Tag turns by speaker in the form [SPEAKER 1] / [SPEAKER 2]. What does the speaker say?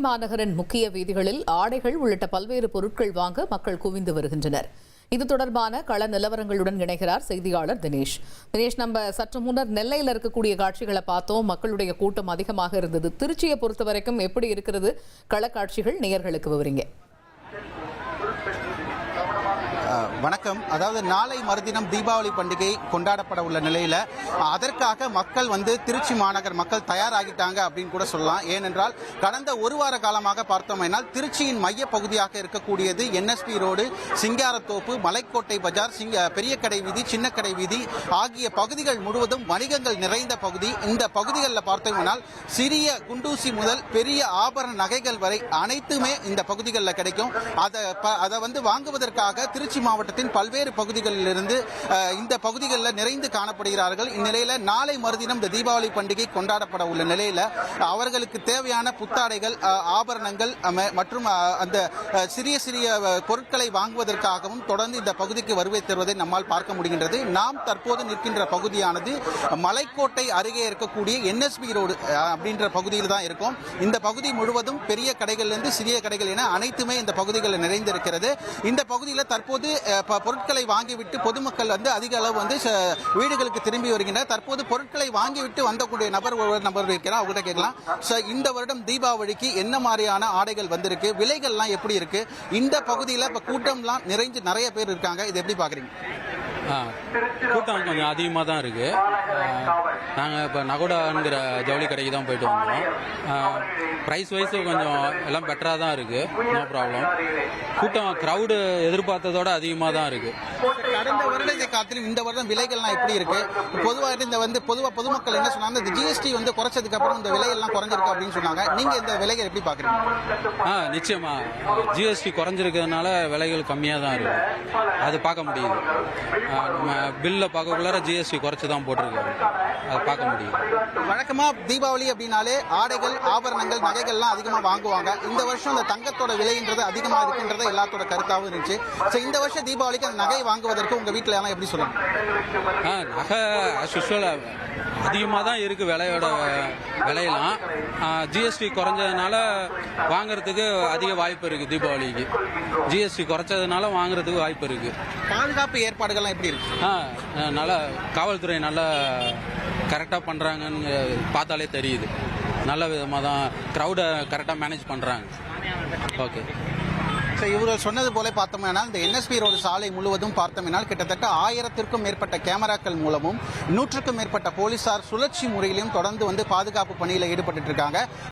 [SPEAKER 1] மாநகரின் முக்கிய வீதிகளில் ஆடைகள் உள்ளிட்ட பல்வேறு பொருட்கள் வாங்க மக்கள் குவிந்து வருகின்றனர். இது தொடர்பான கள நிலவரங்களுடன் இணைகிறார் செய்தியாளர் தினேஷ். நம்ம சற்று முன்னர் நெல்லையில் இருக்கக்கூடிய காட்சிகளை பார்த்தோம். மக்களுடைய கூட்டம் அதிகமாக இருந்தது. திருச்சியை பொறுத்த வரைக்கும் எப்படி இருக்கிறது களக்காட்சிகள்? நேயர்களுக்கு விவரிங்க.
[SPEAKER 2] வணக்கம். அதாவது நாளை மறுதினம் தீபாவளி பண்டிகை கொண்டாடப்பட உள்ள நிலையில் அதற்காக மக்கள் திருச்சி மாநகர் மக்கள் தயாராகிட்டாங்க அப்படின்னு கூட சொல்லலாம். ஏனென்றால் கடந்த ஒரு வார காலமாக பார்த்தோம்னால் திருச்சியின் மைய பகுதியாக இருக்கக்கூடியது என்எஸ்பி ரோடு, சிங்காரத்தோப்பு, மலைக்கோட்டை பஜார், பெரிய கடை வீதி, சின்ன கடை வீதி ஆகிய பகுதிகள் முழுவதும் வணிகங்கள் நிறைந்த பகுதி. இந்த பகுதிகளில் பார்த்தோம்னால் சிறிய குண்டூசி முதல் பெரிய ஆபரண நகைகள் வரை அனைத்துமே இந்த பகுதிகளில் கிடைக்கும். அதை வாங்குவதற்காக திருச்சி மாவட்டத்தின் பல்வேறு பகுதிகளில் இருந்து இந்த பகுதிகளில் நிறைந்து காணப்படுகிறார்கள். இந்நிலையில் நாளை மறுதினம் இந்த தீபாவளி பண்டிகை கொண்டாடப்பட உள்ள நிலையில் அவர்களுக்கு தேவையான புத்தாடைகள், ஆபரணங்கள் மற்றும் அந்த சிறிய சிறிய பொருட்களை வாங்குவதற்காகவும் தொடர்ந்து இந்த பகுதிக்கு வருகை தருவதை நம்மால் பார்க்க முடிகின்றது. நாம் தற்போது நிற்கின்ற பகுதியானது மலைக்கோட்டை அருகே இருக்கக்கூடிய என்எஸ்பி ரோடு அப்படின்ற பகுதியில் தான் இருக்கும். இந்த பகுதி முழுவதும் பெரிய கடைகளிலிருந்து சிறிய கடைகள் என அனைத்துமே இந்த பகுதிகளில் நிறைந்திருக்கிறது. இந்த பகுதியில் தற்போது பொருட்களை வாங்கிவிட்டு பொதுமக்கள் அதிக அளவு வீடுகளுக்கு திரும்பி வருகின்றனர். தற்போது பொருட்களை வாங்கிவிட்டு வந்தக்கூடிய நபர் இருக்கிறார். அவங்ககிட்ட கேட்கலாம், இந்த வருடம் தீபாவளிக்கு என்ன மாதிரியான ஆடைகள் வந்திருக்கு, விலைகள்லாம் எப்படி இருக்கு? இந்த பகுதியில் இப்ப கூட்டம்லாம் நிறைஞ்சு நிறைய பேர் இருக்காங்க. இது எப்படி பாக்குறீங்க?
[SPEAKER 3] கூட்டம் கொஞ்சம் அதிகமாக தான் இருக்குது. நாங்கள் இப்போ நகோடாங்கிற ஜவுளி கடைக்கு தான் போயிட்டு வந்தோம். ப்ரைஸ் வைஸு கொஞ்சம் எல்லாம் பெட்டராக தான் இருக்குது. No problem. கூட்டம் க்ரௌடு எதிர்பார்த்ததோட அதிகமாக தான் இருக்குது.
[SPEAKER 2] கடந்த வருடத்தை காட்டிலும் இந்த வருடம் விலைகள்லாம் எப்படி இருக்கு? பொதுவாக பொதுவாக பொதுமக்கள் என்ன சொன்னாங்க, இந்த ஜிஎஸ்டி குறைச்சதுக்கு அப்புறம் இந்த விலையெல்லாம் குறைஞ்சிருக்கு அப்படின்னு சொன்னாங்க. நீங்கள் இந்த விலைகள் எப்படி பார்க்குறீங்க?
[SPEAKER 3] நிச்சயமா ஜிஎஸ்டி குறைஞ்சிருக்கிறதுனால விலைகள் கம்மியாக தான் இருக்குது. அது பார்க்க முடியுது. நம்ம பில்ல பார்க்கக்குள்ளார ஜிஎஸ்டி குறைச்சி தான் போட்டிருக்காங்க. அதை பார்க்க முடியும்.
[SPEAKER 2] வழக்கமாக தீபாவளி அப்படின்னாலே ஆடைகள், ஆபரணங்கள், நகைகள்லாம் அதிகமாக வாங்குவாங்க. இந்த வருஷம் அந்த தங்கத்தோட விலைன்றது அதிகமாக இருக்குன்றது எல்லாத்தோட கருத்தாகவும் இருந்துச்சு. ஸோ இந்த வருஷம் தீபாவளிக்கு அந்த நகை வாங்குவதற்கு உங்கள் வீட்டில் எல்லாம் எப்படி சொல்லுங்க?
[SPEAKER 3] நகை அதிகமாக தான் இருக்குது. விலையெல்லாம் ஜிஎஸ்டி குறைஞ்சதுனால வாங்குறதுக்கு அதிக வாய்ப்பு இருக்குது. தீபாவளிக்கு ஜிஎஸ்டி குறைச்சதுனால வாங்குறதுக்கு வாய்ப்பு இருக்குது.
[SPEAKER 2] பாதுகாப்பு ஏற்பாடுகள்லாம் எப்படி இருக்கு?
[SPEAKER 3] நல்லா காவல்துறை நல்லா கரெக்டாக பண்ணுறாங்கன்னு பார்த்தாலே தெரியுது. நல்ல விதமாக தான் க்ரௌடை கரெக்டாக மேனேஜ் பண்ணுறாங்க. ஓகே.
[SPEAKER 2] இவர்கள் சொன்னது போல பார்த்தோம்னா இந்த என்எஸ்பி ரோடு சாலை முழுவதும் பார்த்தோம்னால் கிட்டத்தட்ட 1000க்கும் மேற்பட்ட கேமராக்கள் மூலமும் 100க்கும் மேற்பட்ட போலீசார் சுழற்சி முறையிலும் தொடர்ந்து பாதுகாப்பு பணியில் ஈடுபட்டு இருக்காங்க.